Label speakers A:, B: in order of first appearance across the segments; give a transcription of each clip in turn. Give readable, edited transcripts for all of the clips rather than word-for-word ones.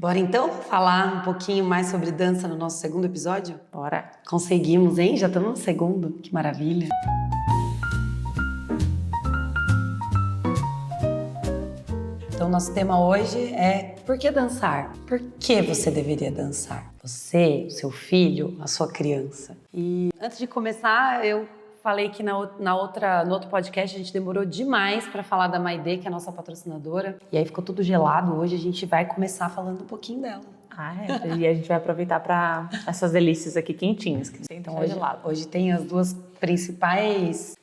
A: Bora então falar um pouquinho mais sobre dança no nosso segundo episódio?
B: Bora.
A: Conseguimos, hein? Já estamos no segundo. Que maravilha. Então, nosso tema hoje é por que dançar? Por que você deveria dançar? Você, o seu filho, a sua criança. E antes de começar, eu falei que no outro podcast a gente demorou demais para falar da Maide, que é a nossa patrocinadora. E aí ficou tudo gelado. Hoje a gente vai começar falando um pouquinho dela.
B: E a gente vai aproveitar para essas delícias aqui quentinhas, que sem
A: Então,
B: gelado.
A: Hoje tem os dois principais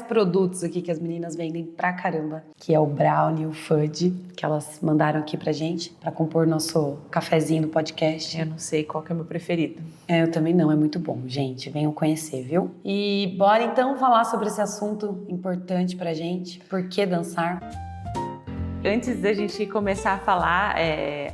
A: produtos aqui que as meninas vendem pra caramba, que é o brownie e o fudge, que elas mandaram aqui pra gente, pra compor nosso cafezinho do podcast.
B: Eu não sei qual que é o meu preferido.
A: Eu também não, é muito bom, gente. Venham conhecer, viu? E bora então falar sobre esse assunto importante pra gente. Por que dançar?
B: Antes da gente começar a falar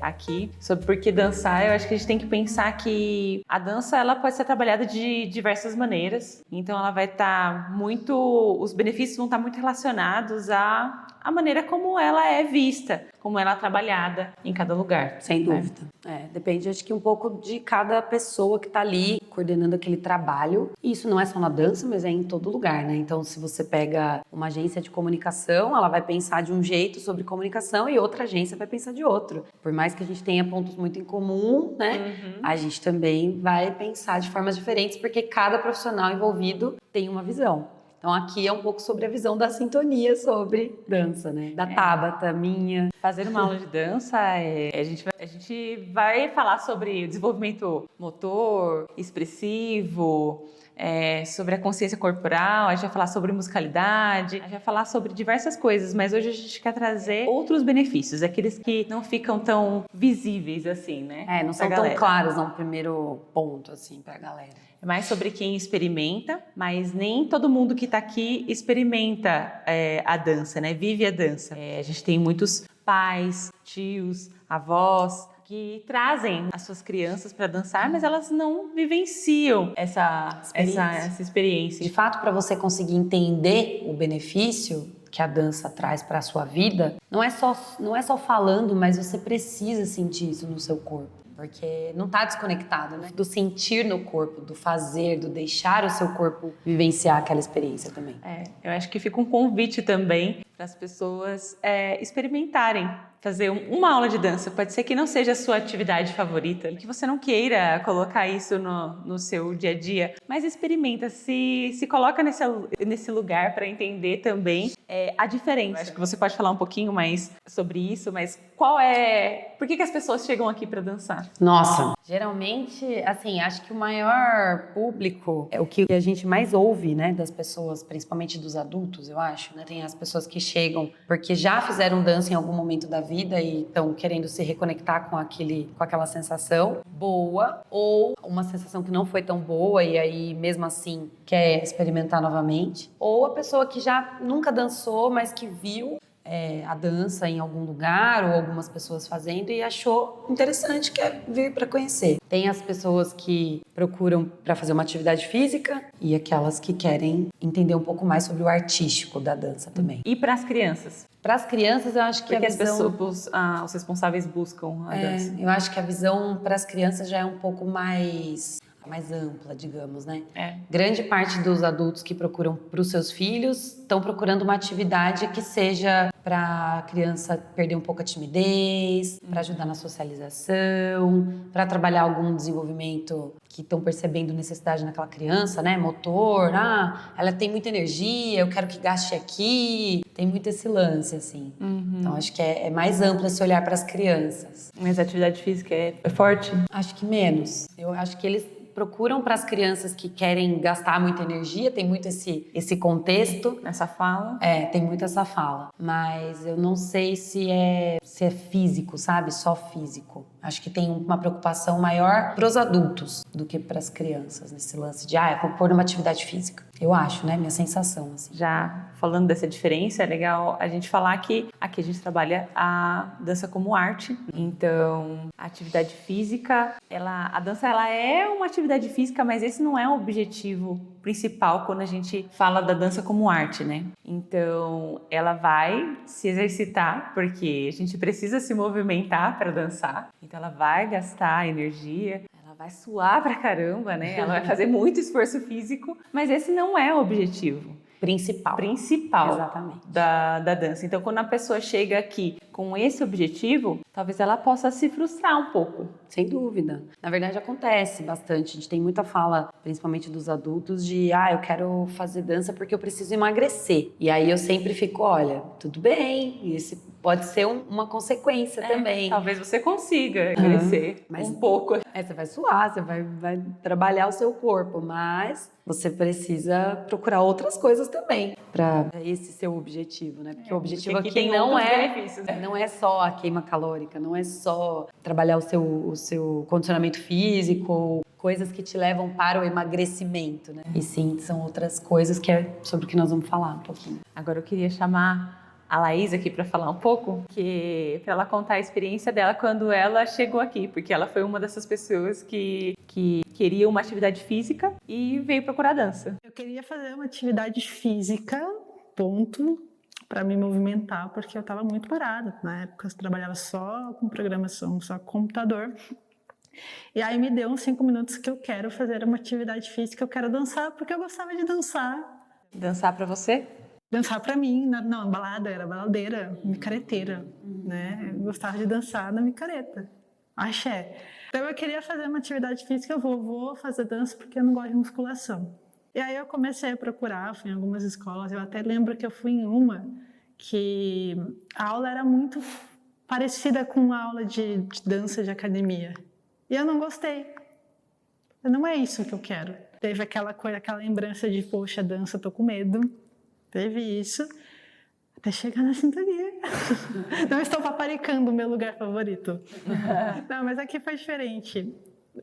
B: aqui sobre por que dançar, eu acho que a gente tem que pensar que a dança ela pode ser trabalhada de diversas maneiras. Então ela vai estar os benefícios vão estar muito relacionados à maneira como ela é vista, como ela é trabalhada em cada lugar.
A: Sem dúvida. Depende, acho que um pouco de cada pessoa que está ali coordenando aquele trabalho. E isso não é só na dança, mas é em todo lugar, né? Então, se você pega uma agência de comunicação, ela vai pensar de um jeito sobre comunicação e outra agência vai pensar de outro. Por mais que a gente tenha pontos muito em comum, né? A gente também vai pensar de formas diferentes, porque cada profissional envolvido tem uma visão. Então aqui é um pouco sobre a visão da sintonia sobre dança, né? Da Tabata, minha.
B: Fazer uma aula de dança, a gente vai falar sobre o desenvolvimento motor, expressivo, sobre a consciência corporal, a gente vai falar sobre musicalidade, a gente vai falar sobre diversas coisas, mas hoje a gente quer trazer outros benefícios, aqueles que não ficam tão visíveis assim, né?
A: Não são tão claros no primeiro ponto, assim, pra galera.
B: É mais sobre quem experimenta, mas nem todo mundo que está aqui experimenta a dança, né? Vive a dança. A gente tem muitos pais, tios, avós que trazem as suas crianças para dançar, mas elas não vivenciam essa experiência.
A: De fato, para você conseguir entender o benefício que a dança traz para a sua vida, não é só falando, mas você precisa sentir isso no seu corpo. Porque não está desconectado, né? Do sentir no corpo, do fazer, do deixar o seu corpo vivenciar aquela experiência também.
B: Eu acho que fica um convite também para as pessoas experimentarem. Fazer uma aula de dança, pode ser que não seja a sua atividade favorita, que você não queira colocar isso no seu dia a dia, mas experimenta, se coloca nesse lugar para entender também a diferença. Acho que você pode falar um pouquinho mais sobre isso, mas por que as pessoas chegam aqui para dançar?
A: Nossa, geralmente, assim, acho que o maior público é o que a gente mais ouve, né, das pessoas, principalmente dos adultos, eu acho, né? Tem as pessoas que chegam porque já fizeram dança em algum momento da vida e estão querendo se reconectar com aquela sensação boa, ou uma sensação que não foi tão boa e aí mesmo assim quer experimentar novamente, ou a pessoa que já nunca dançou, mas que viu a dança em algum lugar ou algumas pessoas fazendo e achou interessante, quer vir para conhecer. Tem as pessoas que procuram para fazer uma atividade física e aquelas que querem entender um pouco mais sobre o artístico da dança também.
B: E para as crianças?
A: Para as crianças, eu acho que
B: a visão... os responsáveis buscam a dança.
A: Eu acho que a visão para as crianças já é um pouco mais ampla, digamos, né? Grande parte dos adultos que procuram para os seus filhos estão procurando uma atividade que seja para a criança perder um pouco a timidez, para ajudar na socialização, para trabalhar algum desenvolvimento que estão percebendo necessidade naquela criança, né? Motor, ela tem muita energia, eu quero que gaste aqui. Tem muito esse lance, assim. Então, acho que é mais amplo esse olhar para as crianças.
B: Mas a atividade física é forte?
A: Acho que menos. Eu acho que eles procuram para as crianças que querem gastar muita energia, tem muito esse contexto.
B: Essa fala?
A: Tem muito essa fala. Mas eu não sei se é físico, sabe? Só físico. Acho que tem uma preocupação maior para os adultos do que para as crianças, nesse lance de, vou pôr numa atividade física. Eu acho, né? Minha sensação, assim.
B: Já falando dessa diferença, é legal a gente falar que aqui a gente trabalha a dança como arte. Então, a atividade física, a dança ela é uma atividade física, mas esse não é o objetivo principal quando a gente fala da dança como arte, né? Então, ela vai se exercitar, porque a gente precisa se movimentar para dançar. Então, ela vai gastar energia, ela vai suar pra caramba, né? Ela vai fazer muito esforço físico, mas esse não é o objetivo
A: Principal. Exatamente.
B: da dança. Então, quando a pessoa chega aqui com esse objetivo, talvez ela possa se frustrar um pouco.
A: Sem dúvida. Na verdade, acontece bastante. A gente tem muita fala, principalmente dos adultos, de eu quero fazer dança porque eu preciso emagrecer. E aí eu sempre fico, olha, tudo bem, esse pode ser uma consequência também.
B: Talvez você consiga emagrecer um pouco.
A: Você vai suar, você vai trabalhar o seu corpo, mas você precisa procurar outras coisas também para esse seu objetivo, né? Porque o objetivo
B: aqui
A: aqui
B: tem outros benefícios, né?
A: não é só a queima calórica, não é só trabalhar o seu condicionamento físico, coisas que te levam para o emagrecimento, né? E sim, são outras coisas que é sobre o que nós vamos falar um pouquinho.
B: Agora eu queria chamar a Laís aqui para falar um pouco, para ela contar a experiência dela quando ela chegou aqui, porque ela foi uma dessas pessoas que queria uma atividade física e veio procurar dança.
C: Eu queria fazer uma atividade física, ponto, para me movimentar, porque eu estava muito parada. Na época eu trabalhava só com programação, só com computador. E aí me deu uns 5 minutos que eu quero fazer uma atividade física, eu quero dançar, porque eu gostava de dançar.
B: Dançar para você?
C: Dançar pra mim, não, balada, era baladeira, micareteira, né? Eu gostava de dançar na micareta, axé. Então eu queria fazer uma atividade física, eu vou fazer dança porque eu não gosto de musculação. E aí eu comecei a procurar, fui em algumas escolas, eu até lembro que eu fui em uma que a aula era muito parecida com a aula de dança de academia. E eu não gostei. Não é isso que eu quero. Teve aquela coisa, aquela lembrança de, poxa, dança, tô com medo. Teve isso, até chegar na sintonia. Não estou paparicando o meu lugar favorito. Não, mas aqui foi diferente.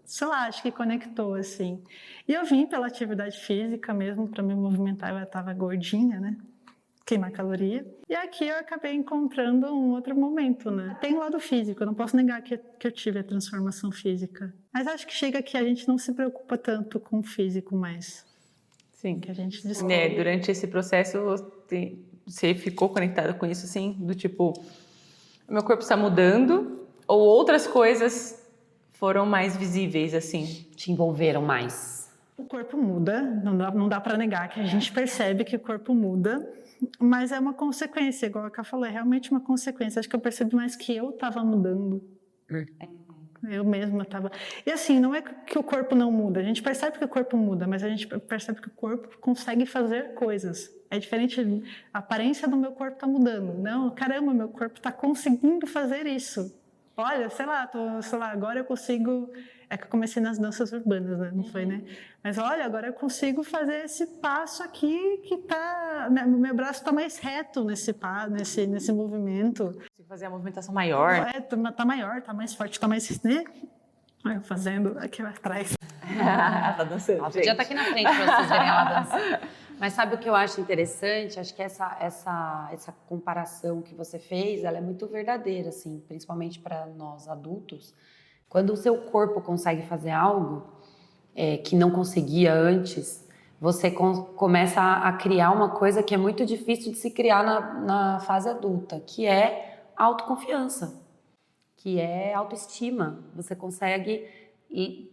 C: Sei lá, acho que conectou, assim. E eu vim pela atividade física mesmo, para me movimentar. Eu estava gordinha, né? Queimar caloria. E aqui eu acabei encontrando um outro momento, né? Tem o lado físico, eu não posso negar que eu tive a transformação física. Mas acho que chega aqui a gente não se preocupa tanto com o físico mais.
B: Sim,
C: que a gente descobre.
B: Durante esse processo você ficou conectada com isso, assim, do tipo, meu corpo está mudando, ou outras coisas foram mais visíveis, assim?
A: Te envolveram mais?
C: O corpo muda, não dá para negar que a gente percebe que o corpo muda, mas é uma consequência, igual a Ká falou, é realmente uma consequência. Acho que eu percebi mais que eu estava mudando. Eu mesma estava... E assim, não é que o corpo não muda. A gente percebe que o corpo muda, mas a gente percebe que o corpo consegue fazer coisas. É diferente, a aparência do meu corpo está mudando. Não, caramba, meu corpo está conseguindo fazer isso. Olha, sei lá, agora eu consigo... É que eu comecei nas danças urbanas, né? Não foi, né? Mas olha, agora eu consigo fazer esse passo aqui que tá... Meu braço está mais reto nesse movimento.
B: Consigo fazer a movimentação maior.
C: Tá maior, tá mais forte, tá mais... Né? Eu fazendo aqui atrás.
B: Tá dançando,
A: Ela podia estar aqui na frente para vocês verem ela dançar. Mas sabe o que eu acho interessante? Acho que essa comparação que você fez, ela é muito verdadeira, assim, principalmente para nós adultos. Quando o seu corpo consegue fazer algo que não conseguia antes, você começa a criar uma coisa que é muito difícil de se criar na fase adulta, que é autoconfiança, que é autoestima. Você consegue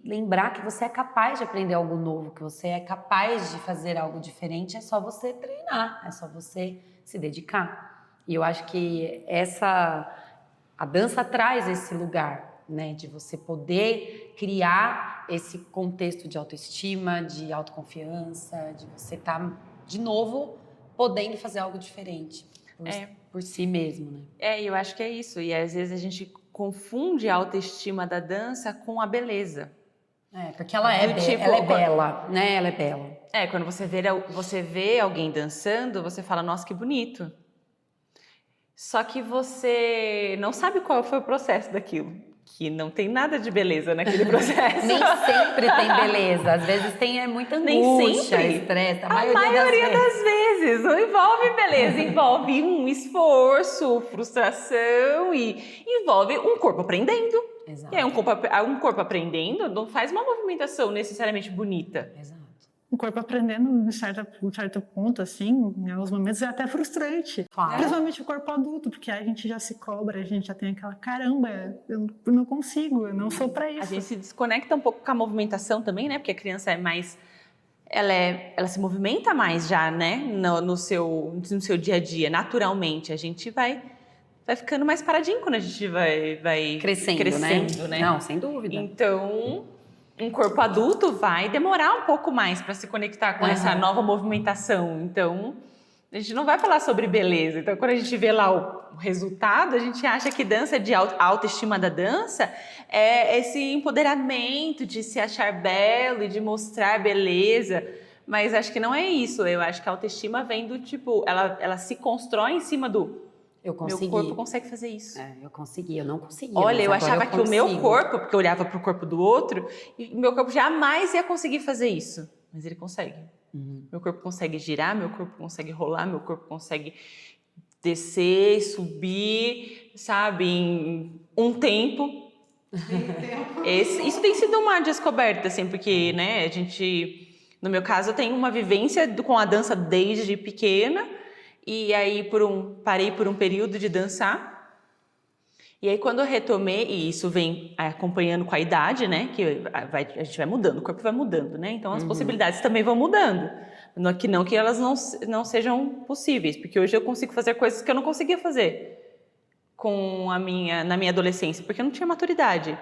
A: lembrar que você é capaz de aprender algo novo, que você é capaz de fazer algo diferente, é só você treinar, é só você se dedicar. E eu acho que a dança traz esse lugar, né, de você poder criar esse contexto de autoestima, de autoconfiança, de você estar, de novo, podendo fazer algo diferente por si mesmo, né?
B: Eu acho que é isso. E às vezes a gente confunde a autoestima da dança com a beleza.
A: Porque ela é bela, né? Ela é bela.
B: Quando você vê alguém dançando, você fala, nossa, que bonito. Só que você não sabe qual foi o processo daquilo. Que não tem nada de beleza naquele processo.
A: Nem sempre tem beleza. Às vezes tem muita angústia, estresse.
B: A maioria das vezes. Não envolve beleza. Envolve um esforço, frustração e envolve um corpo aprendendo.
A: Exato.
B: E aí um corpo aprendendo não faz uma movimentação necessariamente bonita.
A: Exato.
C: o corpo aprendendo um certo ponto, assim, em alguns momentos é até frustrante.
A: Claro.
C: Principalmente o corpo adulto, porque a gente já se cobra, a gente já tem aquela, caramba, eu não consigo, eu não sou pra isso.
B: A gente se desconecta um pouco com a movimentação também, né? Porque a criança é mais... Ela se movimenta mais já, né? No seu dia a dia, naturalmente. A gente vai ficando mais paradinho quando a gente vai
A: Crescendo,
B: né?
A: Não, sem dúvida.
B: Então, um corpo adulto vai demorar um pouco mais para se conectar com essa nova movimentação. Então, a gente não vai falar sobre beleza. Então, quando a gente vê lá o resultado, a gente acha que dança de autoestima da dança é esse empoderamento de se achar belo e de mostrar beleza. Mas acho que não é isso. Eu acho que a autoestima vem do tipo, ela se constrói em cima do
A: Eu consegui.
B: meu corpo consegue fazer isso.
A: Eu consegui, eu não conseguia.
B: Olha,
A: mas
B: eu
A: agora
B: achava que o meu
A: consigo.
B: corpo, porque eu olhava para o corpo do outro, e meu corpo jamais ia conseguir fazer isso. Mas ele consegue. Meu corpo consegue girar, meu corpo consegue rolar, meu corpo consegue descer, subir, sabe, em um tempo. Isso tem sido uma descoberta, assim, porque, né, no meu caso, eu tenho uma vivência com a dança desde pequena, e aí parei por um período de dançar. E aí, quando eu retomei, e isso vem acompanhando com a idade, né? Que a gente vai mudando, o corpo vai mudando, né? Então, as possibilidades também vão mudando. Não que elas não sejam possíveis, porque hoje eu consigo fazer coisas que eu não conseguia fazer na minha adolescência, porque eu não tinha maturidade.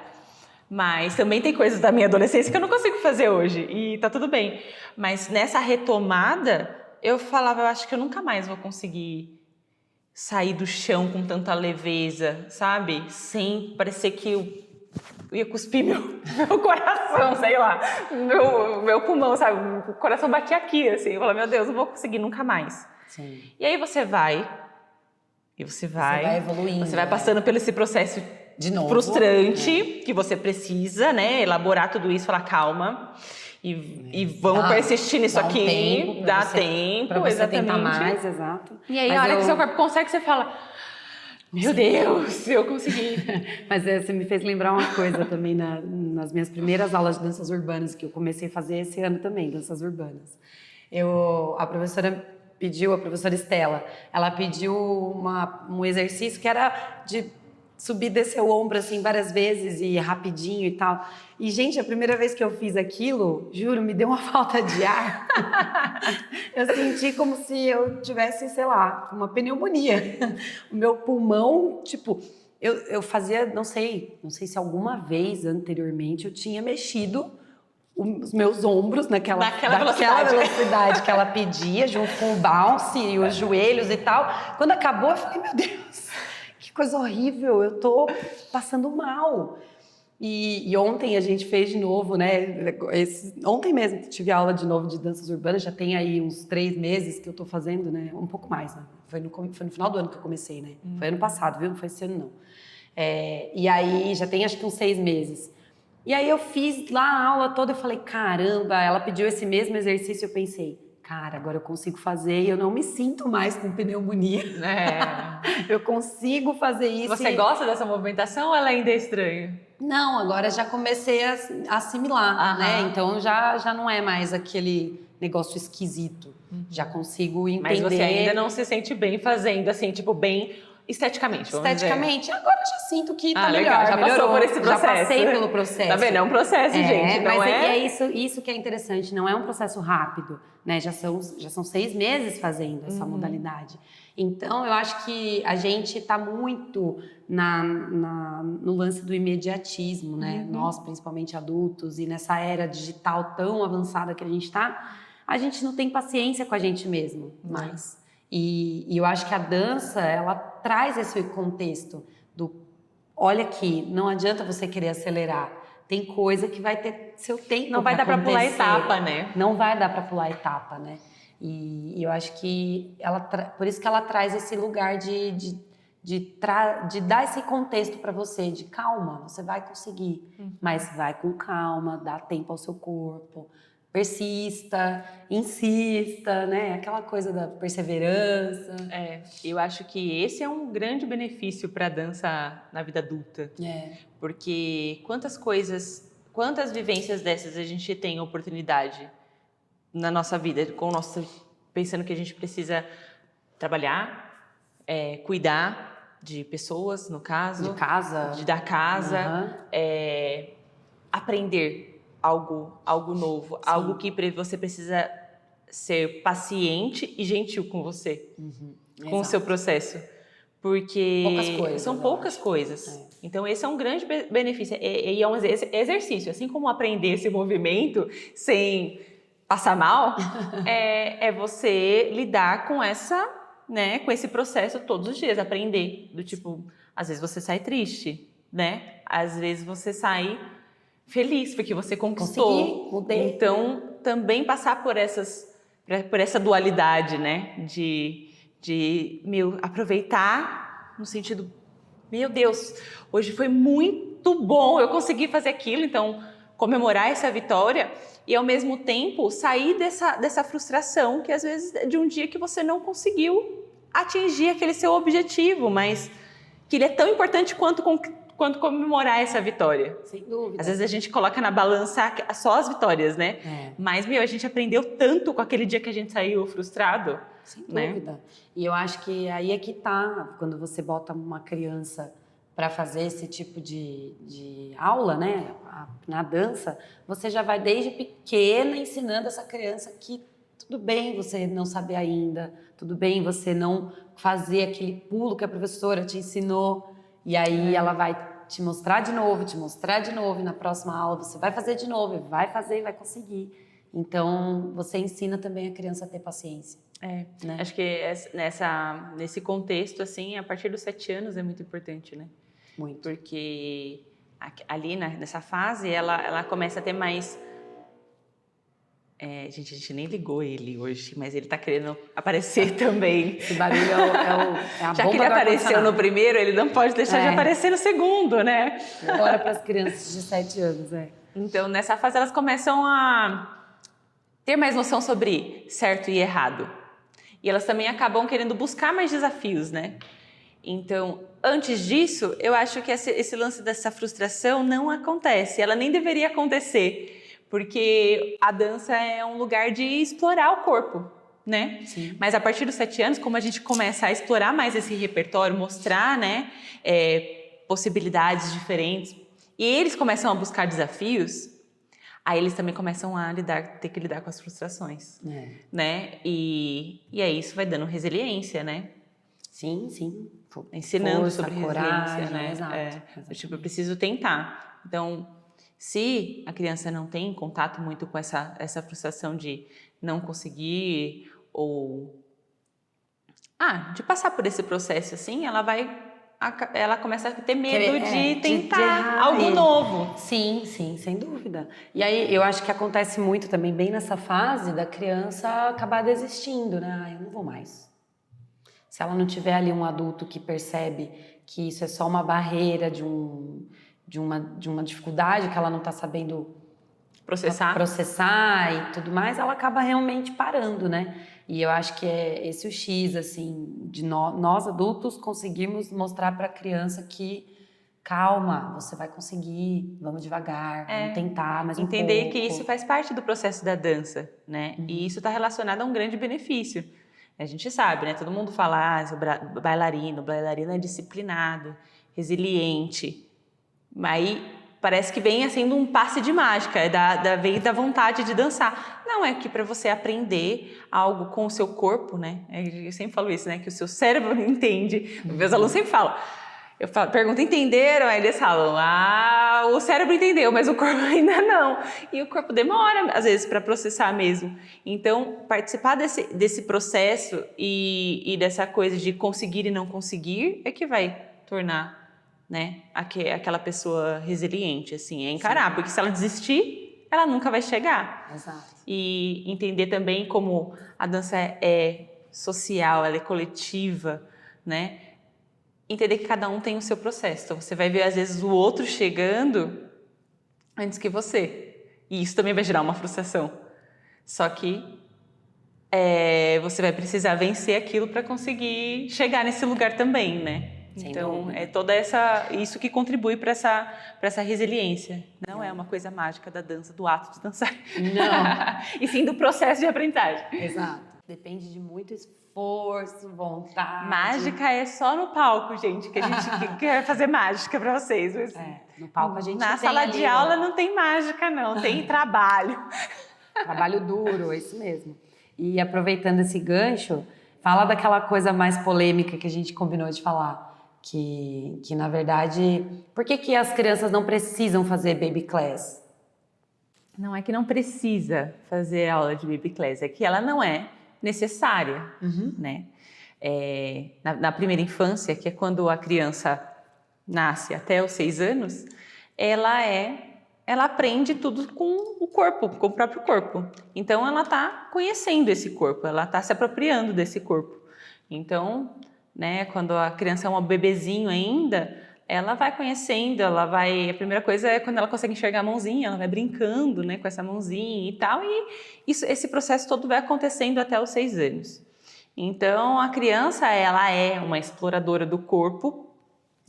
B: Mas também tem coisas da minha adolescência que eu não consigo fazer hoje, e tá tudo bem. Mas nessa retomada, eu falava, eu acho que eu nunca mais vou conseguir sair do chão com tanta leveza, sabe? Sem parecer que eu ia cuspir meu coração, sei lá. Meu pulmão, sabe? O coração batia aqui, assim. Eu falava, meu Deus, não vou conseguir nunca mais.
A: Sim.
B: E aí você vai
A: evoluindo.
B: Você vai passando por esse processo
A: de novo,
B: frustrante, que você precisa, né? Elaborar tudo isso, falar calma. E vamos persistir nisso aqui. Dá tempo,
A: pra você
B: exatamente.
A: tentar mais, exato.
B: E aí, a hora que seu corpo consegue, você fala, meu Deus, eu consegui.
A: Mas você me fez lembrar uma coisa também nas minhas primeiras aulas de danças urbanas, que eu comecei a fazer esse ano também, danças urbanas. A professora Estela, ela pediu um exercício que era de subir e descer o ombro assim várias vezes e rapidinho e tal. E, gente, a primeira vez que eu fiz aquilo, juro, me deu uma falta de ar. Eu senti como se eu tivesse, sei lá, uma pneumonia. O meu pulmão, tipo, eu fazia, não sei se alguma vez anteriormente eu tinha mexido os meus ombros naquela velocidade que ela pedia, junto com o bounce e os joelhos e tal. Quando acabou, eu falei, meu Deus, que coisa horrível, eu tô passando mal. E ontem a gente fez de novo, né? Ontem mesmo tive aula de novo de danças urbanas, já tem aí uns 3 meses que eu tô fazendo, né? Um pouco mais, né? Foi no final do ano que eu comecei, né? Foi ano passado, viu? Não foi esse ano, não. E aí já tem acho que uns 6 meses. E aí eu fiz lá a aula toda e falei, caramba, ela pediu esse mesmo exercício, eu pensei, cara, agora eu consigo fazer e eu não me sinto mais com pneumonia. Eu consigo fazer isso.
B: Você gosta dessa movimentação ou ela ainda é estranha?
A: Não, agora já comecei a assimilar, né? Então já não é mais aquele negócio esquisito. Já consigo entender.
B: Mas você ainda não se sente bem fazendo, assim, tipo, bem esteticamente, vamos dizer.
A: Agora já sinto que tá melhor.
B: Legal, já passou por esse processo.
A: Já passei pelo processo.
B: Tá vendo? É um processo, gente, não
A: mas
B: é?
A: É isso que é interessante, não é um processo rápido, né? Já são 6 meses fazendo essa modalidade. Então, eu acho que a gente tá muito no lance do imediatismo, né? Nós, principalmente adultos, e nessa era digital tão avançada que a gente não tem paciência com a gente mesmo mais. E eu acho que a dança, ela traz esse contexto olha aqui, não adianta você querer acelerar. Tem coisa que vai ter seu tempo.
B: Não vai dar para pular etapa, né?
A: Não vai dar para pular etapa, né? E eu acho que por isso que ela traz esse lugar de dar esse contexto para você, de calma, você vai conseguir, mas vai com calma, dá tempo ao seu corpo. Persista, insista, né? Aquela coisa da perseverança.
B: Eu acho que esse é um grande benefício para a dança na vida adulta. Porque quantas vivências dessas a gente tem a oportunidade na nossa vida, pensando que a gente precisa trabalhar, cuidar de pessoas, no caso.
A: De casa.
B: Da casa.
A: Uhum.
B: Aprender algo novo.
A: Sim.
B: Algo que você precisa ser paciente e gentil com você. Com o seu processo. Porque
A: poucas coisas,
B: são poucas coisas. Então, esse é um grande benefício. E é um exercício. Assim como aprender esse movimento sem passar mal, é você lidar com com esse processo todos os dias. Aprender. Do tipo, às vezes você sai triste, né? Às vezes você sai feliz, porque você conquistou.
A: Consegui, mudei.
B: Então, também passar por essa dualidade, né? De aproveitar no sentido, meu Deus, hoje foi muito bom, eu consegui fazer aquilo, então comemorar essa vitória e ao mesmo tempo sair dessa frustração que às vezes é de um dia que você não conseguiu atingir aquele seu objetivo, mas que ele é tão importante quanto comemorar essa vitória.
A: Sem dúvida.
B: Às vezes a gente coloca na balança só as vitórias, né? Mas, a gente aprendeu tanto com aquele dia que a gente saiu frustrado.
A: Sem dúvida. E eu acho que aí é que tá, quando você bota uma criança para fazer esse tipo de aula, né, na dança, você já vai desde pequena ensinando essa criança que tudo bem você não saber ainda, tudo bem você não fazer aquele pulo que a professora te ensinou, e aí ela vai te mostrar de novo, e na próxima aula você vai fazer de novo, vai fazer e vai conseguir. Então, você ensina também a criança a ter paciência. Né?
B: Acho que nesse contexto, assim, a partir dos 7 anos é muito importante, né?
A: Muito.
B: Porque ali nessa fase, ela começa a ter mais... Gente, a gente nem ligou ele hoje, mas ele tá querendo aparecer também.
A: Esse barulho é a
B: Já
A: bomba
B: que ele
A: do
B: apareceu no primeiro, ele não pode deixar de aparecer no segundo, né?
A: Agora para as crianças de 7 anos,
B: Então, nessa fase, elas começam a ter mais noção sobre certo e errado. E elas também acabam querendo buscar mais desafios, né? Então, antes disso, eu acho que esse lance dessa frustração não acontece. Ela nem deveria acontecer. Porque a dança é um lugar de explorar o corpo, né?
A: Sim.
B: Mas a partir dos 7 anos, como a gente começa a explorar mais esse repertório, mostrar, né, possibilidades diferentes, e eles começam a buscar desafios, aí eles também começam a ter que lidar com as frustrações, né? E aí isso vai dando resiliência, né?
A: Sim.
B: Ensinando
A: força,
B: sobre
A: coragem,
B: resiliência, né?
A: Exato.
B: Tipo, eu preciso tentar. Então, se a criança não tem contato muito com essa frustração de não conseguir ou de passar por esse processo assim, ela começa a ter medo de tentar algo novo.
A: Sim, sem dúvida. E aí eu acho que acontece muito também bem nessa fase da criança acabar desistindo, né? Eu não vou mais. Se ela não tiver ali um adulto que percebe que isso é só uma barreira de uma dificuldade que ela não está sabendo processar e tudo mais, ela acaba realmente parando, né? E eu acho que é esse o X, assim, de nós adultos conseguirmos mostrar para a criança que calma, você vai conseguir, vamos devagar, vamos tentar, mas
B: entender que isso faz parte do processo da dança, né? E isso está relacionado a um grande benefício. A gente sabe, né? Todo mundo fala sobre bailarino é disciplinado, resiliente. Aí parece que vem sendo um passe de mágica, vem da vontade de dançar. Não, é que para você aprender algo com o seu corpo, né? Eu sempre falo isso, né? Que o seu cérebro entende. Meus alunos sempre falam. Pergunto, entenderam? Aí eles falam, o cérebro entendeu, mas o corpo ainda não. E o corpo demora, às vezes, para processar mesmo. Então, participar desse processo e dessa coisa de conseguir e não conseguir é que vai tornar, né, aquela pessoa resiliente, assim, encarar. Sim. Porque se ela desistir, ela nunca vai chegar.
A: Exato.
B: E entender também como a dança é social, ela é coletiva, né? Entender que cada um tem o seu processo. Então, você vai ver, às vezes, o outro chegando antes que você. E isso também vai gerar uma frustração. Só que você vai precisar vencer aquilo para conseguir chegar nesse lugar também, né?
A: Sem
B: Então,
A: dúvida.
B: é toda isso que contribui para essa resiliência. Não é uma coisa mágica da dança, do ato de dançar.
A: Não.
B: E sim do processo de aprendizagem.
A: Exato. Depende de muito esforço, vontade.
B: Mágica é só no palco, gente, que a gente quer fazer mágica para vocês. Mas
A: No palco a gente
B: na
A: tem
B: sala
A: ali,
B: de aula não tem mágica, não. Tem trabalho.
A: trabalho duro, é isso mesmo. E aproveitando esse gancho, fala daquela coisa mais polêmica que a gente combinou de falar. Que na verdade, por que as crianças não precisam fazer baby class?
B: Não é que não precisa fazer aula de baby class, é que ela não é necessária, né? Na primeira infância, que é quando a criança nasce até os 6 anos, ela aprende tudo com o corpo, com o próprio corpo. Então, ela está conhecendo esse corpo, ela está se apropriando desse corpo. Então, né, quando a criança é um bebezinho ainda, ela vai conhecendo, a primeira coisa é quando ela consegue enxergar a mãozinha, ela vai brincando, né, com essa mãozinha e tal, e esse processo todo vai acontecendo até os 6 anos. Então, a criança, ela é uma exploradora do corpo,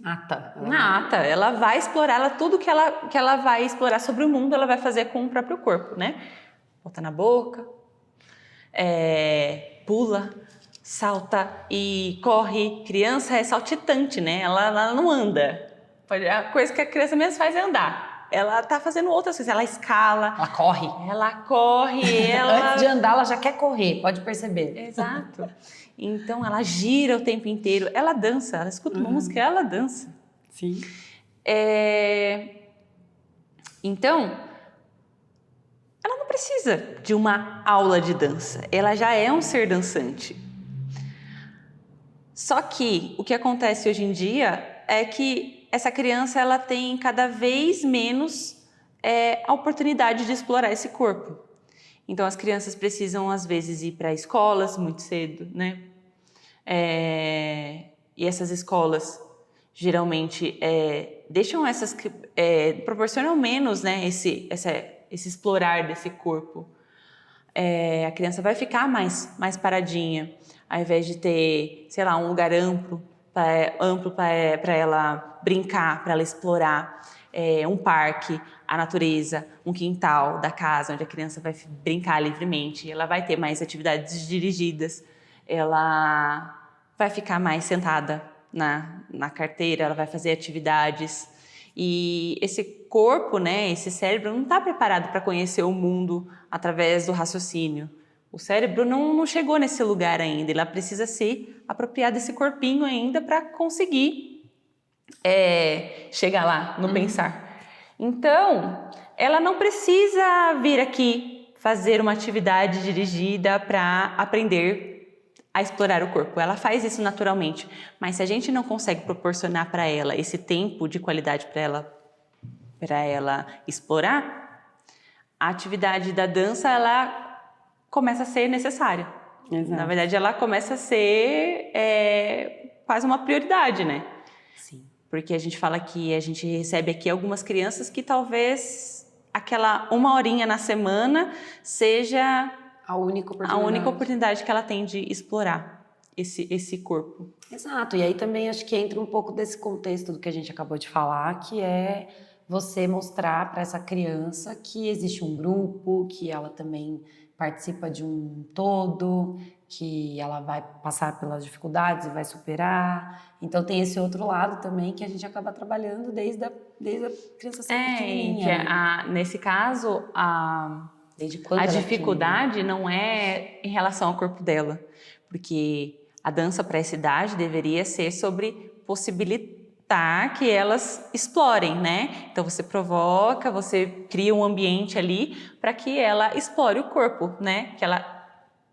B: nata, ela vai explorar, tudo que ela vai explorar sobre o mundo, ela vai fazer com o próprio corpo, né? Bota na boca, pula, salta e corre. Criança é saltitante, né? Ela não anda. A coisa que a criança mesmo faz é andar. Ela tá fazendo outras coisas, ela escala.
A: Ela corre.
B: Ela...
A: Antes de andar, ela já quer correr, pode perceber.
B: Exato. Então, ela gira o tempo inteiro. Ela dança, ela escuta uma música, ela dança.
A: Sim.
B: Então, ela não precisa de uma aula de dança. Ela já é um ser dançante. Só que o que acontece hoje em dia é que essa criança ela tem cada vez menos a oportunidade de explorar esse corpo. Então, as crianças precisam, às vezes, ir para escolas muito cedo, né? E essas escolas, geralmente, proporcionam menos, né, esse explorar desse corpo. A criança vai ficar mais paradinha, ao invés de ter, sei lá, um lugar amplo para ela brincar, para ela explorar. Um parque, a natureza, um quintal da casa onde a criança vai brincar livremente, ela vai ter mais atividades dirigidas, ela vai ficar mais sentada na carteira, ela vai fazer atividades. E esse corpo, né, esse cérebro não está preparado para conhecer o mundo através do raciocínio. O cérebro não chegou nesse lugar ainda, ela precisa se apropriar desse corpinho ainda para conseguir chegar lá no pensar. Então, ela não precisa vir aqui fazer uma atividade dirigida para aprender a explorar o corpo. Ela faz isso naturalmente, mas se a gente não consegue proporcionar para ela esse tempo de qualidade para ela explorar, a atividade da dança ela começa a ser necessária.
A: Exato.
B: Na verdade, ela começa a ser quase uma prioridade, né?
A: Sim.
B: Porque a gente fala que a gente recebe aqui algumas crianças que talvez aquela 1 horinha na semana seja
A: A única
B: oportunidade que ela tem de explorar esse corpo.
A: Exato, e aí também acho que entra um pouco desse contexto do que a gente acabou de falar, que é você mostrar para essa criança que existe um grupo, que ela também participa de um todo, que ela vai passar pelas dificuldades e vai superar. Então tem esse outro lado também que a gente acaba trabalhando desde a criança ser pequenininha.
B: Nesse caso,
A: Desde quando
B: a
A: ela é
B: dificuldade não é em relação ao corpo dela, porque a dança para essa idade deveria ser sobre possibilitar que elas explorem, né? Então você provoca, você cria um ambiente ali para que ela explore o corpo, né? Que ela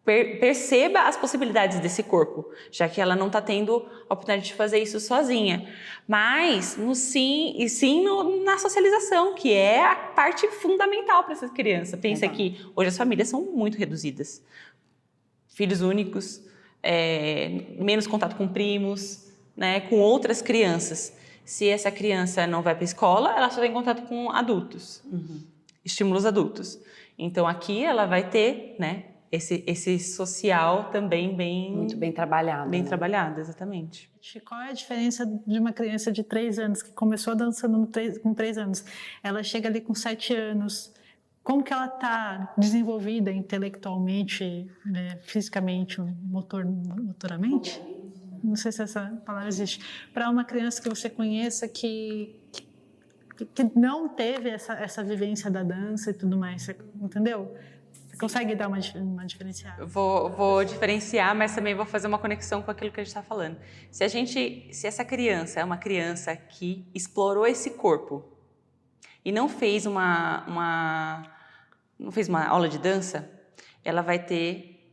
B: perceba as possibilidades desse corpo, já que ela não está tendo a oportunidade de fazer isso sozinha. Mas na socialização, que é a parte fundamental para essa criança. Pensa que hoje as famílias são muito reduzidas. Filhos únicos, menos contato com primos, né, com outras crianças. Se essa criança não vai para a escola, ela só tem contato com adultos, estímulos adultos. Então aqui ela vai ter, né, esse social também
A: Muito bem trabalhado.
B: bem
A: né?
B: trabalhado, exatamente.
C: Qual é a diferença de uma criança de 3 anos, que começou dançando com 3 anos? Ela chega ali com 7 anos. Como que ela está desenvolvida intelectualmente, né, fisicamente, motoramente? Não sei se essa palavra existe. Para uma criança que você conheça que não teve essa vivência da dança e tudo mais, você, entendeu? Você consegue dar uma diferenciada?
B: Vou diferenciar, mas também vou fazer uma conexão com aquilo que a gente está falando. Se essa criança é uma criança que explorou esse corpo e não fez uma aula de dança, ela vai ter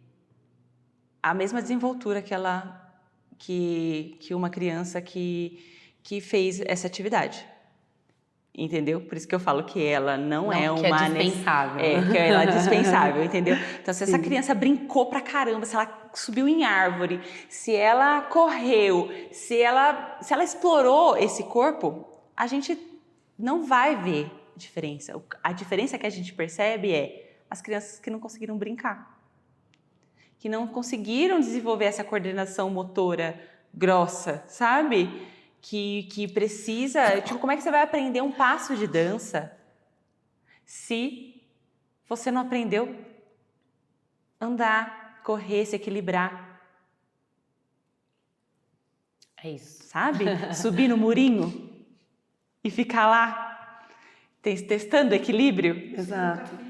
B: a mesma desenvoltura que uma criança que fez essa atividade. Entendeu? Por isso que eu falo que ela não é
A: que
B: uma...
A: é dispensável.
B: Que ela é dispensável, entendeu? Então, se essa criança brincou pra caramba, se ela subiu em árvore, se ela correu, se ela explorou esse corpo, a gente não vai ver diferença. A diferença que a gente percebe é as crianças que não conseguiram brincar, que não conseguiram desenvolver essa coordenação motora grossa, sabe? Que precisa... Tipo, como é que você vai aprender um passo de dança se você não aprendeu andar, correr, se equilibrar?
A: É isso.
B: Sabe? Subir no murinho e ficar lá testando equilíbrio.
A: Exato.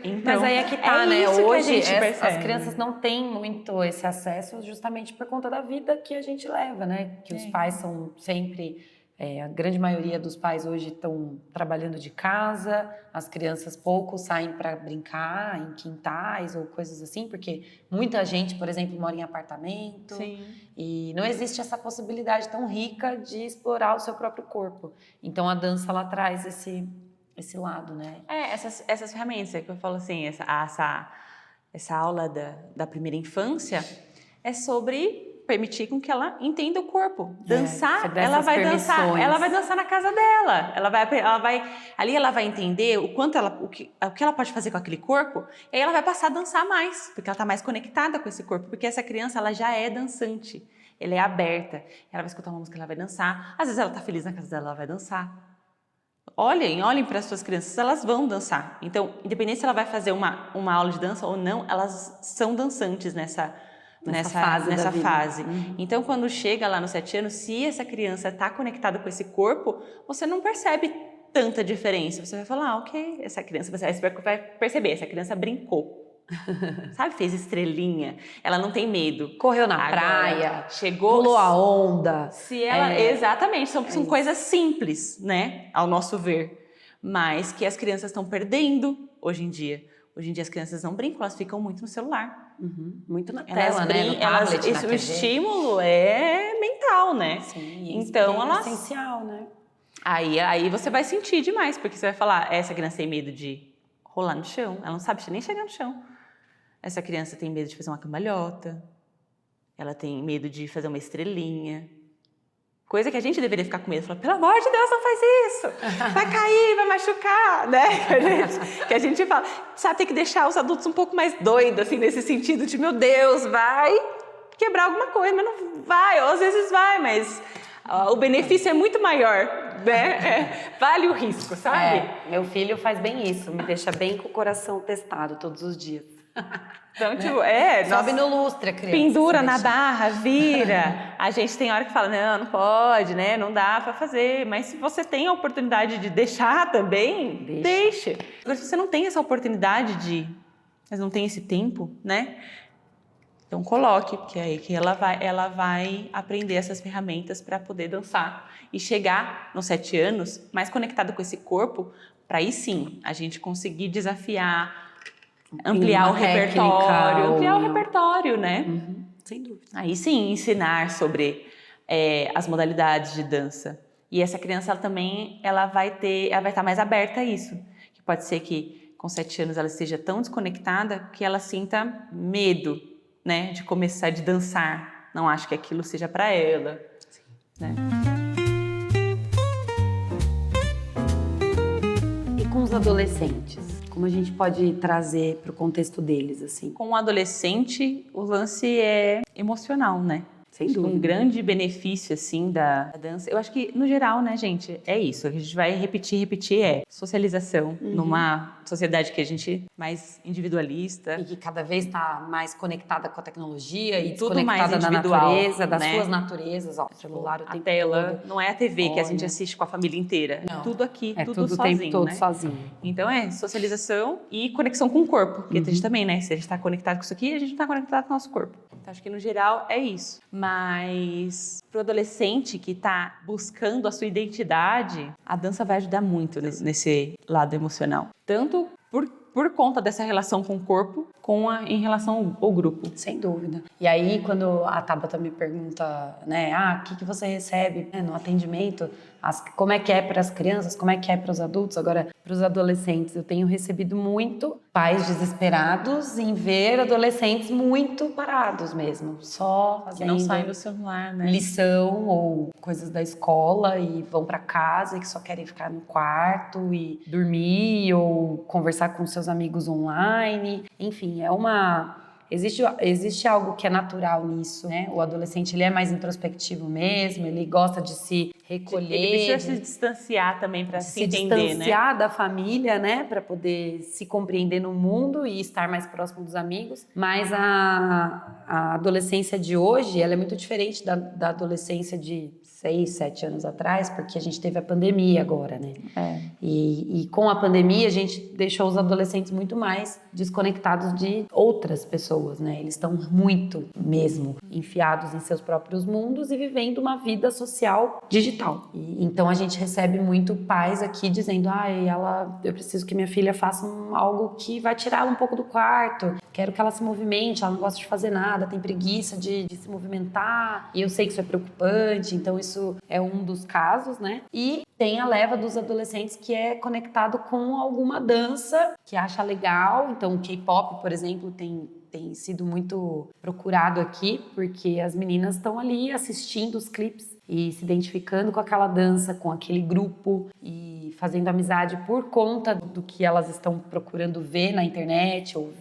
B: Então,
A: Mas aí é que tá, né?
B: isso que a
A: Hoje
B: gente
A: as
B: percebe.
A: crianças não têm muito esse acesso justamente por conta da vida que a gente leva, né? Que os pais são sempre... a grande maioria dos pais hoje estão trabalhando de casa, as crianças pouco saem para brincar em quintais ou coisas assim, porque muita gente, por exemplo, mora em apartamento.
B: Sim.
A: E não existe essa possibilidade tão rica de explorar o seu próprio corpo. Então a dança, ela traz esse lado, né?
B: Essas ferramentas que eu falo assim, essa aula da primeira infância é sobre permitir com que ela entenda o corpo. Dançar, ela vai dançar na casa dela. Ali ela vai entender o que ela pode fazer com aquele corpo, e aí ela vai passar a dançar mais, porque ela está mais conectada com esse corpo, porque essa criança, ela já é dançante, ela é aberta, ela vai escutar uma música, ela vai dançar, às vezes ela está feliz na casa dela, ela vai dançar. Olhem para as suas crianças, elas vão dançar. Então, independente se ela vai fazer uma aula de dança ou não, elas são dançantes nessa fase. Então, quando chega lá nos 7 anos, se essa criança está conectada com esse corpo, você não percebe tanta diferença. Você vai falar, ok, essa criança, você vai perceber, essa criança brincou. Sabe, fez estrelinha, ela não tem medo.
A: Correu na praia,
B: chegou,
A: pulou a onda.
B: Exatamente, são coisas simples, né, ao nosso ver, mas que as crianças estão perdendo hoje em dia. Hoje em dia as crianças não brincam, elas ficam muito no celular.
A: Muito na tela, né? No tablet, na TV.
B: O estímulo é mental, né?
A: Sim,
B: então
A: é essencial, né?
B: Aí você vai sentir demais, porque você vai falar, essa criança tem medo de rolar no chão, ela não sabe nem chegar no chão. Essa criança tem medo de fazer uma cambalhota, ela tem medo de fazer uma estrelinha. Coisa que a gente deveria ficar com medo. Falar, pelo amor de Deus, não faz isso. Vai cair, vai machucar, né? Que a gente fala, sabe, tem que deixar os adultos um pouco mais doidos, assim, nesse sentido de, meu Deus, vai quebrar alguma coisa, mas não vai. Ou às vezes vai, mas o benefício é muito maior, né? Vale o risco, sabe?
A: Meu filho faz bem isso, me deixa bem com o coração testado todos os dias.
B: Então, tipo,
A: sobe no lustre a criança.
B: Pendura na barra, vira. A gente tem hora que fala, não pode, né? Não dá pra fazer. Mas se você tem a oportunidade de deixar também, deixa. Agora, se você não tem essa oportunidade mas não tem esse tempo, né? Então, coloque, porque é aí que ela vai aprender essas ferramentas para poder dançar. E chegar nos 7 anos mais conectada com esse corpo, para aí sim, a gente conseguir desafiar, ampliar o repertório, né?
A: Sem dúvida.
B: Aí sim, ensinar sobre as modalidades de dança. E essa criança ela vai estar mais aberta a isso. Que pode ser que com 7 anos ela esteja tão desconectada que ela sinta medo, né, de começar a dançar. Não acho que aquilo seja para ela. Sim. Né?
A: E com os adolescentes? Como a gente pode trazer para o contexto deles, assim?
B: Com o adolescente, o lance é emocional, né?
A: Sem
B: Acho que
A: dúvida.
B: um grande benefício, assim, da dança. Eu acho que, no geral, né, gente, é isso. A gente vai repetir, é socialização numa sociedade que a gente mais individualista.
A: E que cada vez está mais conectada com a tecnologia e
B: Tudo mais
A: desconectada da
B: individual,
A: natureza, das
B: né?
A: suas naturezas. Ó, o celular o
B: A
A: tempo
B: tela
A: todo.
B: não é a TV que a gente
A: Olha.
B: assiste com a família inteira.
A: Não.
B: Tudo aqui,
A: É
B: tudo
A: tudo o
B: sozinho,
A: tempo todo
B: né?
A: sozinho.
B: Então é socialização e conexão com o corpo. Porque a gente também, né? Se a gente está conectado com isso aqui, a gente não está conectado com o nosso corpo. Então acho que no geral é isso. Mas pro adolescente que está buscando a sua identidade, a dança vai ajudar muito nesse lado emocional. Tanto por conta dessa relação com o corpo, em relação ao grupo.
A: Sem dúvida. E aí, quando a Tabata me pergunta, né, o que você recebe, né, no atendimento, como é que é para as crianças, como é que é para os adultos, agora para os adolescentes, eu tenho recebido muito pais desesperados em ver adolescentes muito parados mesmo, só
B: Que não
A: fazendo
B: saem do celular, né?
A: lição ou coisas da escola e vão para casa e que só querem ficar no quarto e dormir ou conversar com seus amigos online. Enfim, existe algo que é natural nisso, né? O adolescente, ele é mais introspectivo mesmo, ele gosta de se recolher.
B: Ele precisa se distanciar também para se entender, né?
A: distanciar da família, né? Para poder se compreender no mundo e estar mais próximo dos amigos. Mas a adolescência de hoje, ela é muito diferente da adolescência de 6, 7 anos atrás, porque a gente teve a pandemia agora, né? E com a pandemia, a gente deixou os adolescentes muito mais desconectados de outras pessoas, né? Eles estão muito mesmo enfiados em seus próprios mundos e vivendo uma vida social digital. Então a gente recebe muito pais aqui dizendo: eu preciso que minha filha faça algo que vai tirá-la um pouco do quarto, quero que ela se movimente, ela não gosta de fazer nada, tem preguiça de se movimentar, e eu sei que isso é preocupante, então isso é um dos casos, né? E tem a leva dos adolescentes que é conectado com alguma dança que acha legal. Então o K-pop, por exemplo, tem sido muito procurado aqui, porque as meninas estão ali assistindo os clipes e se identificando com aquela dança, com aquele grupo e fazendo amizade por conta do que elas estão procurando ver na internet ou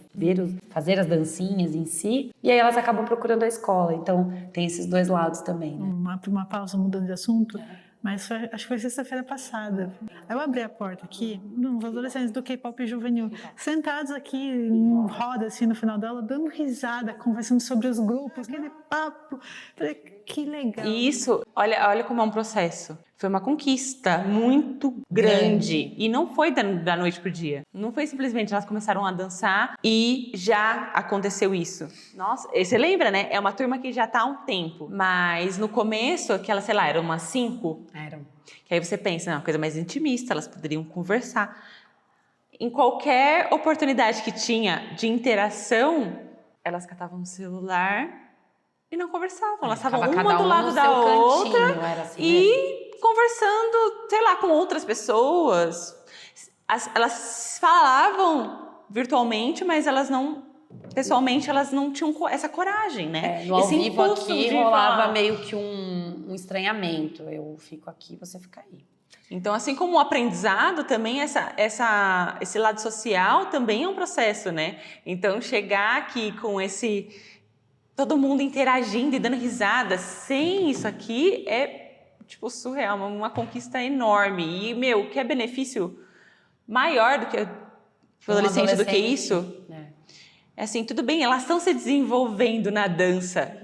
A: fazer as dancinhas em si, e aí elas acabam procurando a escola. Então tem esses dois lados também, né?
C: Uma pausa mudando de assunto. Mas acho que foi sexta-feira passada. Eu abri a porta aqui, os adolescentes do K-pop juvenil, sentados aqui em roda, assim, no final dela, dando risada, conversando sobre os grupos, aquele papo. Falei, que legal.
B: E isso, olha como é um processo. Foi uma conquista muito grande. E não foi da noite pro dia. Não foi simplesmente elas começaram a dançar e já aconteceu isso. Nossa, você lembra, né? É uma turma que já tá há um tempo. Mas no começo, aquelas, sei lá, eram umas 5.
A: Eram.
B: Que aí você pensa, uma coisa mais intimista, elas poderiam conversar. Em qualquer oportunidade que tinha de interação, elas catavam no celular e não conversavam. Elas estavam uma do lado da outra
A: era assim
B: e
A: mesmo.
B: Conversando, sei lá, com outras pessoas. Elas falavam virtualmente, mas elas não... Pessoalmente, elas não tinham essa coragem, né?
A: No ao
B: Esse
A: vivo
B: impulso
A: aqui
B: de
A: rolava
B: falar.
A: meio que um estranhamento. Eu fico aqui, você fica aí.
B: Então, assim como o aprendizado, também esse lado social também é um processo, né? Então, chegar aqui com todo mundo interagindo e dando risada, sem isso aqui é, tipo, surreal, uma conquista enorme. E, o que é benefício maior do que o adolescente do que isso? É assim, tudo bem, elas estão se desenvolvendo na dança.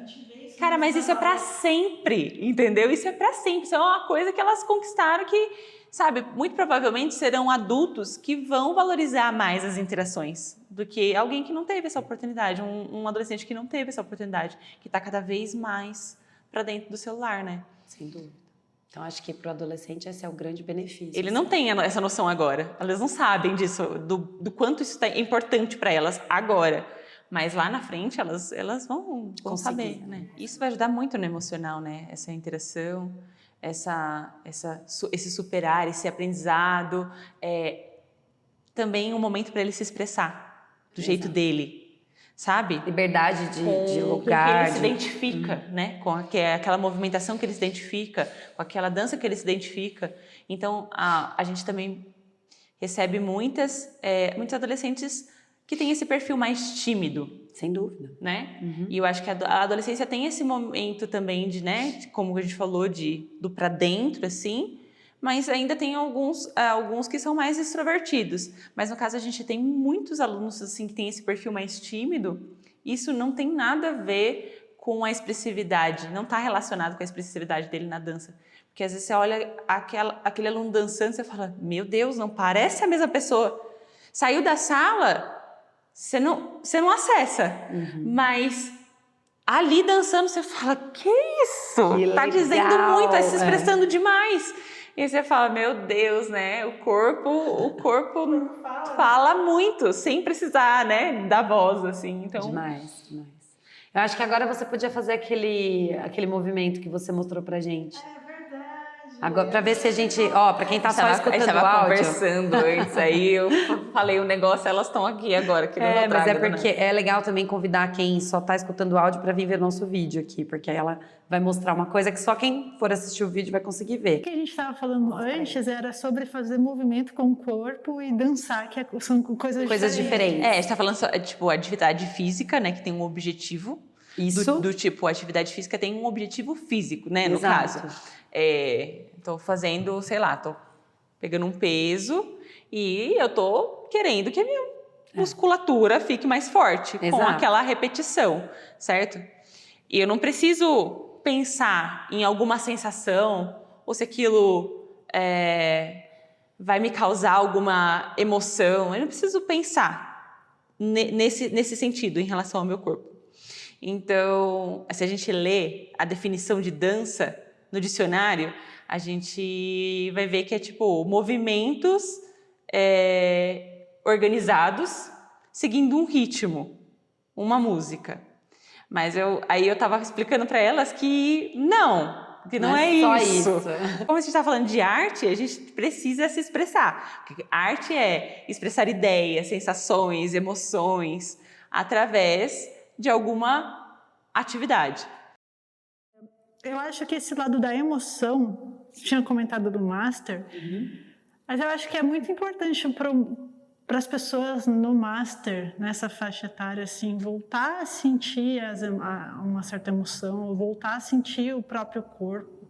B: Cara, mas isso é pra sempre, entendeu? Isso é pra sempre, isso é uma coisa que elas conquistaram que, sabe, muito provavelmente serão adultos que vão valorizar mais as interações do que alguém que não teve essa oportunidade, um adolescente que não teve essa oportunidade, que tá cada vez mais pra dentro do celular, né?
A: Sem dúvida. Então, acho que para o adolescente esse é o grande benefício.
B: Ele não tem essa noção agora. Elas não sabem disso, do quanto isso é importante para elas agora. Mas lá na frente elas vão saber, né? Isso vai ajudar muito no emocional, né? Essa interação, esse superar, esse aprendizado. Também um momento para ele se expressar do jeito dele. Sabe?
A: Liberdade de lugar.
B: Com que ele se identifica, né? Com aquela movimentação que ele se identifica, com aquela dança que ele se identifica. Então, a gente também recebe muitos adolescentes que têm esse perfil mais tímido,
A: Sem dúvida.
B: né? E eu acho que a adolescência tem esse momento também de, né, como a gente falou, do pra dentro, assim, mas ainda tem alguns que são mais extrovertidos. Mas no caso a gente tem muitos alunos assim que têm esse perfil mais tímido. Isso não tem nada a ver com a expressividade, não está relacionado com a expressividade dele na dança. Porque às vezes você olha aquele aluno dançando e você fala, meu Deus, não parece a mesma pessoa. Saiu da sala, você não acessa, mas ali dançando você fala, que isso?
A: Que
B: Tá
A: legal,
B: dizendo muito, tá se expressando demais. E você fala, meu Deus, né? O corpo fala muito, sem precisar, né, da voz, assim. Então,
A: Demais, demais. Eu acho que agora você podia fazer aquele movimento que você mostrou pra gente.
C: É verdade.
A: Agora, pra ver se a gente... Ó, pra quem tá só escutando o
B: tava
A: áudio...
B: conversando antes, aí eu falei um negócio, elas estão aqui agora. Que não
A: mas
B: traga,
A: é porque
B: né?
A: é legal também convidar quem só tá escutando o áudio pra vir ver nosso vídeo aqui, porque aí ela vai mostrar uma coisa que só quem for assistir o vídeo vai conseguir ver.
C: O que a gente estava falando antes era sobre fazer movimento com o corpo e dançar, que são coisas diferentes.
A: diferentes.
B: A gente tá falando só, tipo, atividade física, né, que tem um objetivo.
A: Isso.
B: Do tipo, a atividade física tem um objetivo físico, né, no
A: Exato.
B: caso. Tô fazendo, sei lá, tô pegando um peso e eu tô querendo que a minha musculatura fique mais forte com
A: Exato.
B: aquela repetição, certo? E eu não preciso pensar em alguma sensação ou se aquilo vai me causar alguma emoção. Eu não preciso pensar nesse sentido em relação ao meu corpo. Então, se a gente lê a definição de dança no dicionário, a gente vai ver que é tipo movimentos organizados seguindo um ritmo, uma música. Mas aí eu estava explicando para elas que não é
A: só
B: isso. Como a gente está falando de arte, a gente precisa se expressar. Porque arte é expressar ideias, sensações, emoções através de alguma atividade.
C: Eu acho que esse lado da emoção, você tinha comentado do Master, mas eu acho que é muito importante para as pessoas no Master, nessa faixa etária, assim, voltar a sentir uma certa emoção, voltar a sentir o próprio corpo.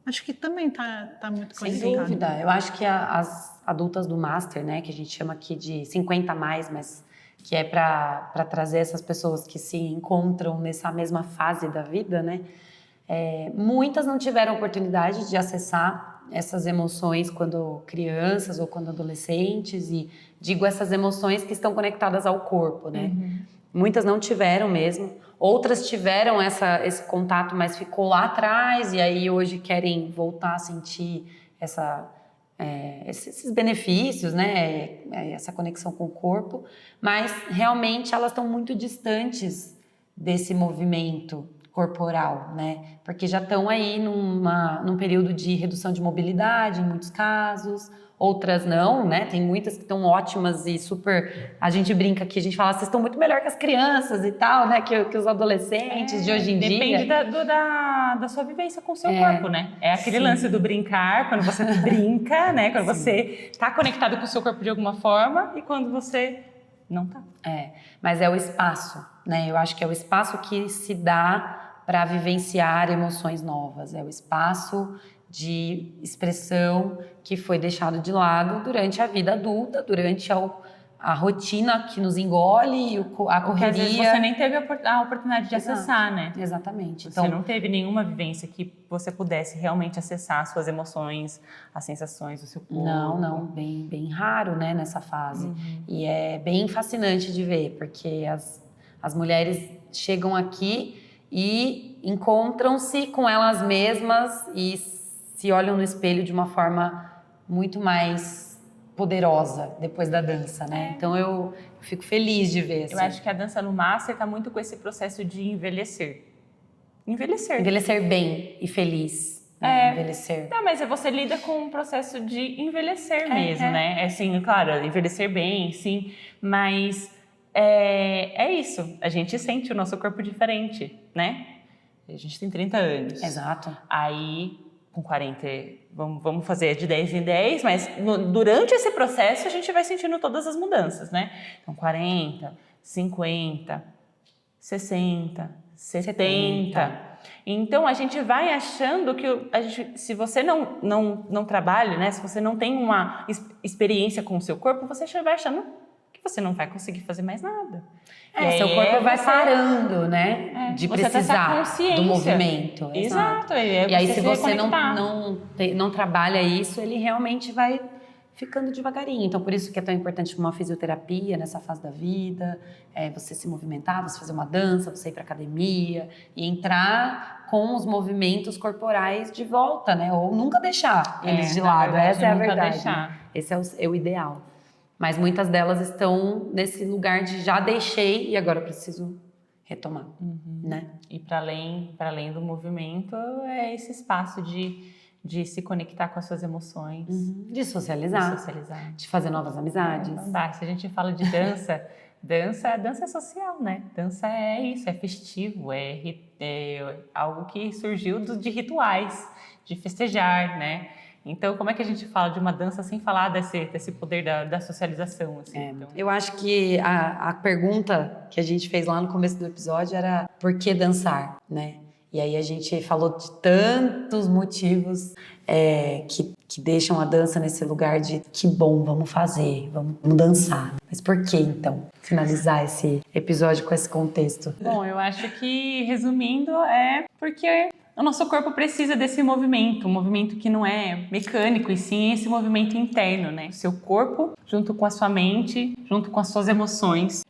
C: Acho que também tá muito
A: Sem
C: conectado.
A: dúvida. Eu acho que as adultas do Master, né, que a gente chama aqui de 50 a mais, mas que é para trazer essas pessoas que se encontram nessa mesma fase da vida, né? Muitas não tiveram oportunidade de acessar essas emoções quando crianças ou quando adolescentes, e digo essas emoções que estão conectadas ao corpo, né? Muitas não tiveram mesmo, outras tiveram esse contato, mas ficou lá atrás, e aí hoje querem voltar a sentir esses benefícios, né? Essa conexão com o corpo, mas realmente elas estão muito distantes desse movimento corporal, né? Porque já estão aí num período de redução de mobilidade, em muitos casos, outras não, né? Tem muitas que estão ótimas e super... A gente brinca aqui, a gente fala, vocês estão muito melhor que as crianças e tal, né? Que os adolescentes de hoje em
B: Depende
A: dia.
B: da sua vivência com o seu corpo, né? É aquele lance do brincar, quando você brinca, né? Quando você está conectado com o seu corpo de alguma forma e quando você não tá.
A: Mas é o espaço, né? Eu acho que é o espaço que se dá para vivenciar emoções novas. É o espaço de expressão que foi deixado de lado durante a vida adulta, durante a rotina que nos engole, a correria.
B: Porque às vezes você nem teve a oportunidade de acessar, né?
A: Exatamente.
B: Você não teve nenhuma vivência que você pudesse realmente acessar suas emoções, as sensações do seu corpo.
A: Não, bem raro, né, nessa fase. E é bem fascinante de ver, porque as mulheres chegam aqui e encontram-se com elas mesmas e se olham no espelho de uma forma muito mais poderosa depois da dança, né? Então eu fico feliz de ver. Assim.
B: Eu acho que a dança no Master está muito com esse processo de envelhecer.
A: Envelhecer bem e feliz. Né? Envelhecer.
B: Não, mas você lida com um processo de envelhecer mesmo, né? Assim, claro, envelhecer bem, sim, mas é isso. A gente sente o nosso corpo diferente, né? A gente tem 30 anos.
A: Exato.
B: Aí, com 40 vamos fazer de 10 em 10, mas durante esse processo a gente vai sentindo todas as mudanças, né? Então, 40, 50, 60, 70. Então, a gente vai achando que se você não trabalha, né? Se você não tem uma experiência com o seu corpo, você vai achando que você não vai conseguir fazer mais nada.
A: Seu corpo vai parando, né? De
B: você
A: precisar do movimento.
B: Exato.
A: E aí, se você não trabalha isso, ele realmente vai ficando devagarinho. Então, por isso que é tão importante uma fisioterapia nessa fase da vida, você se movimentar, você fazer uma dança, você ir para academia e entrar com os movimentos corporais de volta, né? Ou nunca deixar eles de lado. Essa é a verdade. Esse é o ideal. Mas muitas delas estão nesse lugar de já deixei e agora preciso retomar, né?
B: E para além do movimento, é esse espaço de se conectar com as suas emoções.
A: De socializar. De fazer novas amizades.
B: Se a gente fala de dança, dança é social, né? Dança é isso, é festivo, é algo que surgiu de rituais, de festejar, né? Então, como é que a gente fala de uma dança sem falar desse poder da socialização? Assim? Então...
A: Eu acho que a pergunta que a gente fez lá no começo do episódio era por que dançar, né? E aí a gente falou de tantos motivos que deixam a dança nesse lugar de que bom, vamos fazer, vamos dançar. Mas por que, então, finalizar esse episódio com esse contexto?
B: Bom, eu acho que, resumindo, é porque o nosso corpo precisa desse movimento, um movimento que não é mecânico, e sim esse movimento interno, né? O seu corpo, junto com a sua mente, junto com as suas emoções,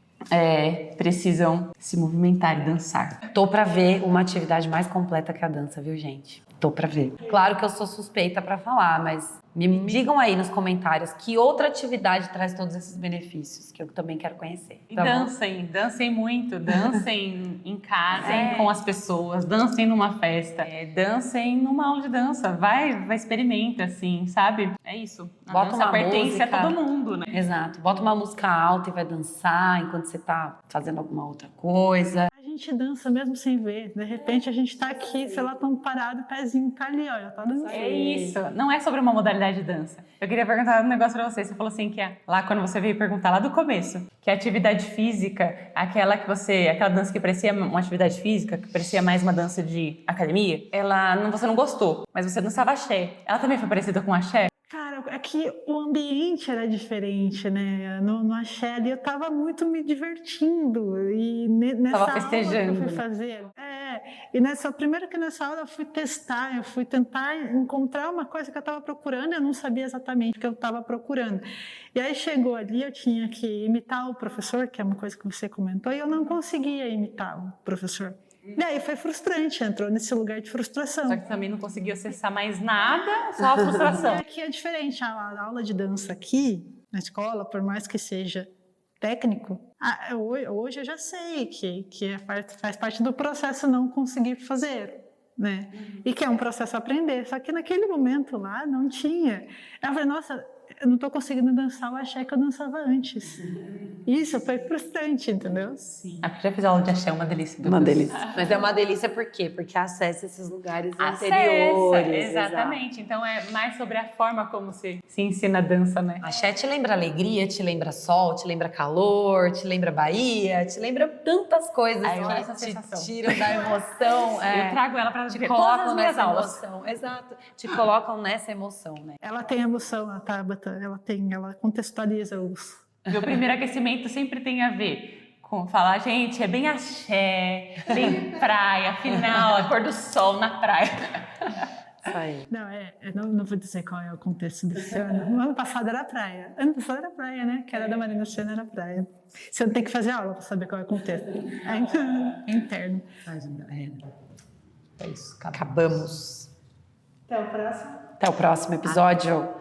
B: precisam se movimentar e dançar.
A: Tô pra ver uma atividade mais completa que a dança, viu, gente? Tô pra ver. Claro que eu sou suspeita pra falar, mas me digam aí nos comentários que outra atividade traz todos esses benefícios, que eu também quero conhecer.
B: E
A: Tá
B: dancem muito, dancem em casa, com as pessoas, dancem numa festa, dancem numa aula de dança, vai experimenta, assim, sabe? É isso.
A: Bota uma
B: pertence
A: música.
B: a todo mundo, né?
A: Exato. Bota uma música alta e vai dançar enquanto você tá fazendo alguma outra coisa.
C: A gente dança mesmo sem ver. De repente a gente tá aqui, sei lá, tão parado, o pezinho tá ali, ó, já tá dançando.
B: É isso. Não é sobre uma modalidade de dança. Eu queria perguntar um negócio pra você. Você falou assim que lá quando você veio perguntar lá do começo, que a atividade física, aquela dança que parecia uma atividade física, que parecia mais uma dança de academia, você não gostou, mas você dançava axé. Ela também foi parecida com axé?
C: Cara, é que o ambiente era diferente, né? No axé ali eu tava muito me divertindo e nessa
B: tava
C: aula
B: festejando.
C: que eu fui fazer. Primeiro que nessa aula eu fui testar, eu fui tentar encontrar uma coisa que eu tava procurando, eu não sabia exatamente o que eu tava procurando. E aí chegou ali, eu tinha que imitar o professor, que é uma coisa que você comentou, e eu não conseguia imitar o professor. E aí foi frustrante, entrou nesse lugar de frustração.
B: Só que também não conseguia acessar mais nada, só a frustração.
C: Aqui é diferente, a aula de dança aqui na escola, por mais que seja técnico, hoje eu já sei que faz parte do processo não conseguir fazer, né? E que é um processo aprender, só que naquele momento lá não tinha. Eu falei, nossa, eu não estou conseguindo dançar o axé que eu dançava antes. Isso foi frustrante, entendeu?
B: Sim. Já fiz aula de axé, uma delícia.
A: Uma delícia. Mas é uma delícia por quê? Porque acessa esses lugares anteriores.
B: Exatamente. Exato. Então é mais sobre a forma como se ensina a dança, né?
A: Axé te lembra alegria, te lembra sol, te lembra calor, te lembra Bahia, te lembra tantas coisas que te tiram da emoção.
B: Eu trago ela para
A: te
B: ver
A: colocam
B: todas as minhas
A: nessa
B: aulas.
A: Emoção. Exato. Te colocam nessa emoção, né?
C: Ela tem emoção, a Tabata, ela contextualiza os...
B: Meu primeiro aquecimento sempre tem a ver com falar, gente, é bem axé, bem praia, afinal, a cor do sol na praia.
A: Isso aí.
C: Não vou dizer qual é o contexto desse ano. No ano passado era praia. Ano passado era praia, né? Que era da Marina Sena, era praia. Você não tem que fazer aula para saber qual é o contexto. É interno.
A: É isso. Acabamos.
C: Até o próximo.
A: Até o próximo episódio.